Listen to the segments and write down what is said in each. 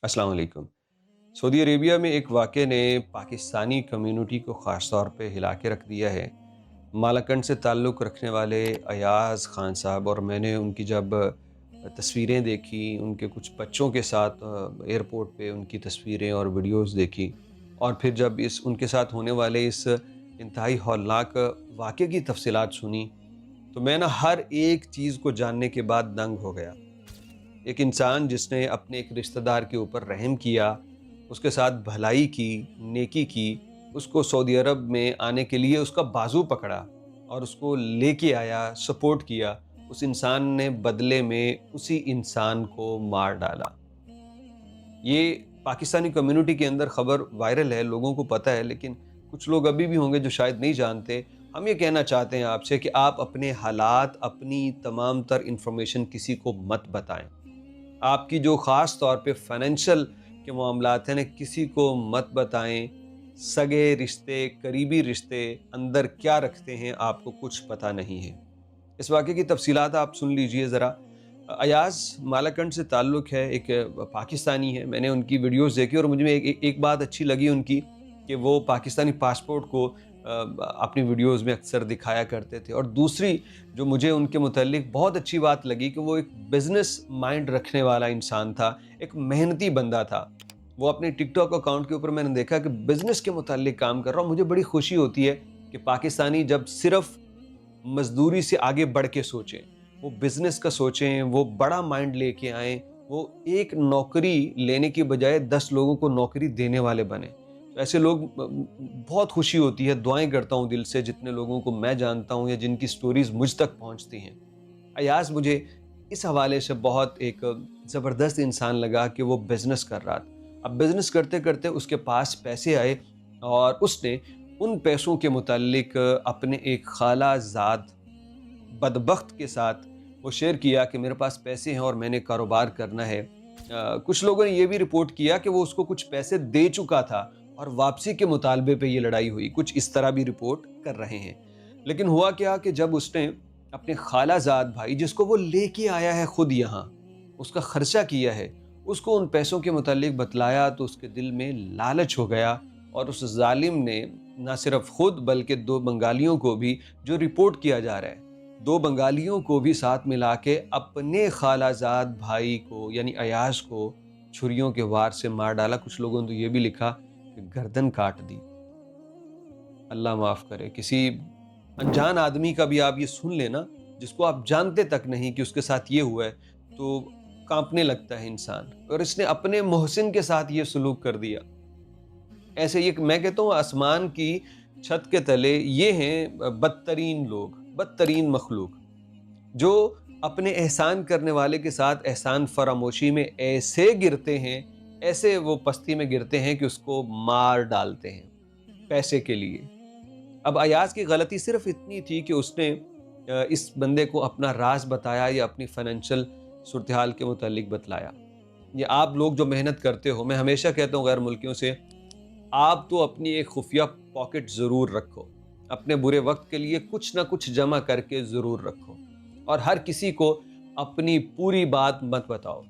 अस्सलाम वालेकुम। Saudi Arabia में एक वाक़ये ने पाकिस्तानी कम्युनिटी को ख़ास तौर पे हिला के रख दिया है। मालाकंड से ताल्लुक़ रखने वाले अयाज़ ख़ान साहब और मैंने उनकी जब तस्वीरें देखी, उनके कुछ बच्चों के साथ एयरपोर्ट पे उनकी तस्वीरें और वीडियोज़ देखी और फिर जब इस उनके साथ होने वाले इस इंतहाई हौलनाक वाक़ये की तफ़सीलात सुनी, तो मैं ना हर एक चीज़ को जानने के बाद दंग हो गया। एक इंसान जिसने अपने एक रिश्तेदार के ऊपर रहम किया, उसके साथ भलाई की, नेकी की, उसको सऊदी अरब में आने के लिए उसका बाजू पकड़ा और उसको लेके आया, सपोर्ट किया, उस इंसान ने बदले में उसी इंसान को मार डाला। ये पाकिस्तानी कम्युनिटी के अंदर खबर वायरल है, लोगों को पता है, लेकिन कुछ लोग अभी भी होंगे जो शायद नहीं जानते। हम ये कहना चाहते हैं आपसे कि आप अपने हालात, अपनी तमाम तर इन्फॉर्मेशन किसी को मत बताएं। आपकी जो ख़ास तौर पे फ़ाइनेंशियल के मामलात हैं ना, किसी को मत बताएं। सगे रिश्ते, करीबी रिश्ते अंदर क्या रखते हैं आपको कुछ पता नहीं है। इस वाक़ये की तफ़सीलात आप सुन लीजिए ज़रा। अयाज़ मालाकंड से ताल्लुक़ है, एक पाकिस्तानी है। मैंने उनकी वीडियोज़ देखी और मुझे में एक बात अच्छी लगी उनकी कि वो पाकिस्तानी पासपोर्ट को अपनी वीडियोज़ में अक्सर दिखाया करते थे। और दूसरी जो मुझे उनके मुतल्लिक बहुत अच्छी बात लगी कि वो एक बिज़नेस माइंड रखने वाला इंसान था, एक मेहनती बंदा था। वो अपने टिकटॉक अकाउंट के ऊपर मैंने देखा कि बिज़नेस के मुताल्लिक काम कर रहा हूँ। मुझे बड़ी खुशी होती है कि पाकिस्तानी जब सिर्फ़ मज़दूरी से आगे बढ़ के सोचें, वो बिज़नेस का सोचें, वो बड़ा माइंड लेके आएँ, वो एक नौकरी लेने की बजाय 10 लोगों को नौकरी देने वाले बने। तो ऐसे लोग बहुत खुशी होती है, दुआएँ करता हूँ दिल से जितने लोगों को मैं जानता हूँ या जिनकी स्टोरीज़ मुझ तक पहुँचती हैं। अयाज़ मुझे इस हवाले से बहुत एक ज़बरदस्त इंसान लगा कि वो बिज़नेस कर रहा था। अब बिज़नेस करते-करते उसके पास पैसे आए और उसने उन पैसों के मुताल्लिक अपने एक खालाज़ाद बदबख्त के साथ वो शेयर किया कि मेरे पास पैसे हैं और मैंने कारोबार करना है। कुछ लोगों ने ये भी रिपोर्ट किया कि वो उसको कुछ पैसे दे चुका था और वापसी के मुतालबे पे ये लड़ाई हुई। कुछ इस तरह भी रिपोर्ट कर रहे हैं। लेकिन हुआ क्या कि जब उसने अपने खालाज़ाद भाई जिसको वो लेके आया है खुद यहाँ, उसका खर्चा किया है, उसको उन पैसों के मुताल्लिक बतलाया तो उसके दिल में लालच हो गया और उस ज़ालिम ने ना सिर्फ खुद बल्कि 2 बंगालियों को भी, जो रिपोर्ट किया जा रहा है, 2 बंगालियों को भी साथ मिला के अपने खालाज़ाद भाई को यानी अयाज़ को छुरियों के वार से मार डाला। कुछ लोगों ने तो ये भी लिखा कि गर्दन काट दी। अल्लाह माफ़ करे। किसी अनजान आदमी का भी आप ये सुन लेना, जिसको आप जानते तक नहीं कि उसके साथ ये हुआ है, तो काँपने लगता है इंसान। और इसने अपने मोहसिन के साथ ये सलूक कर दिया। ऐसे ये मैं कहता हूँ आसमान की छत के तले ये हैं बदतरीन लोग, बदतरीन मखलूक, जो अपने एहसान करने वाले के साथ एहसान फरामोशी में ऐसे गिरते हैं, ऐसे वो पस्ती में गिरते हैं कि उसको मार डालते हैं, पैसे के लिए। अब अयाज़ की गलती सिर्फ़ इतनी थी कि उसने इस बंदे को अपना राज़ बताया या अपनी फ़ाइनेंशियल सूरत-ए-हाल के मुतालिक बतलाया। ये आप लोग जो मेहनत करते हो, मैं हमेशा कहता हूँ गैर मुल्कियों से, आप तो अपनी एक खुफिया पॉकेट ज़रूर रखो। अपने बुरे वक़्त के लिए कुछ ना कुछ जमा करके ज़रूर रखो और हर किसी को अपनी पूरी बात मत बताओ।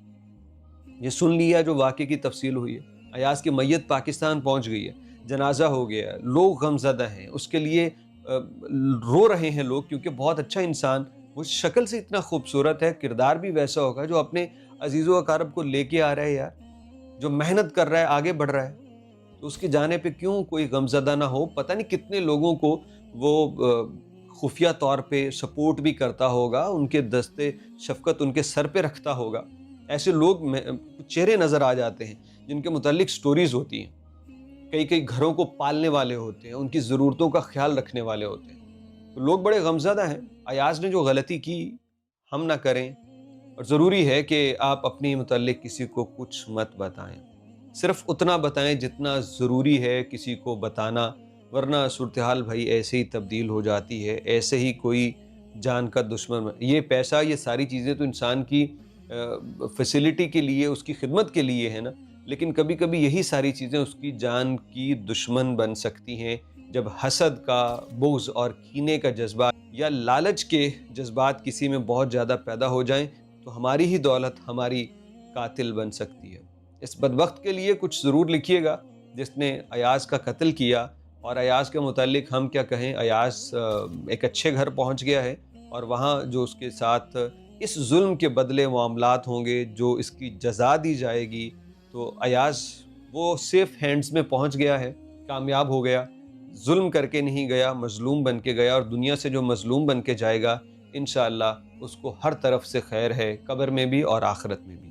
ये सुन लिया जो वाक़ये की तफ़सील हुई है। अयाज़ की मय्यत पाकिस्तान पहुँच गई है, जनाज़ा हो गया है, लोग गमज़दा हैं, उसके लिए रो रहे हैं लोग क्योंकि बहुत अच्छा इंसान, वो शक्ल से इतना खूबसूरत है, किरदार भी वैसा होगा जो अपने अज़ीज़-ओ-अक़ारब को लेके आ रहा है यार, जो मेहनत कर रहा है, आगे बढ़ रहा है। तो उसके जाने पे क्यों कोई गमज़दा ना हो? पता नहीं कितने लोगों को वो खुफ़िया तौर पे सपोर्ट भी करता होगा, उनके दस्ते शफ़क़त उनके सर पे रखता होगा। ऐसे लोग चेहरे नज़र आ जाते हैं, जिनके मुताल्लिक स्टोरीज़ होती हैं। कई-कई घरों को पालने वाले होते हैं, उनकी ज़रूरतों का ख़्याल रखने वाले होते हैं। तो लोग बड़े गमज़दा हैं। अयाज़ ने जो गलती की, हम ना करें और ज़रूरी है कि आप अपने मुताल्लिक किसी को कुछ मत बताएँ। सिर्फ़ उतना बताएँ जितना ज़रूरी है किसी को बताना, वरना सूरत-ए-हाल भई ऐसे ही तब्दील हो जाती है, ऐसे ही कोई जान का दुश्मन। ये पैसा, ये सारी चीज़ें तो इंसान की फ़ैसिलिटी के लिए, उसकी खिदमत के लिए है ना, लेकिन कभी-कभी यही सारी चीज़ें उसकी जान की दुश्मन बन सकती हैं, जब हसद का, बुग़्ज़ और कीने का जज़्बा या लालच के जज़्बात किसी में बहुत ज़्यादा पैदा हो जाएँ, तो हमारी ही दौलत हमारी कातिल बन सकती है। اس بدبخت کے لیے کچھ ضرور لکھیے گا جس نے ایاز کا قتل کیا، اور ایاز کے متعلق ہم کیا کہیں، ایاز ایک اچھے گھر پہنچ گیا ہے، اور وہاں جو اس کے ساتھ اس ظلم کے بدلے معاملات ہوں گے، جو اس کی جزا دی جائے گی، تو ایاز وہ سیف ہینڈز میں پہنچ گیا ہے، کامیاب ہو گیا، ظلم کر کے نہیں گیا، مظلوم بن کے گیا، اور دنیا سے جو مظلوم بن کے جائے گا، انشاءاللہ اس کو ہر طرف سے خیر ہے، قبر میں بھی اور آخرت میں بھی۔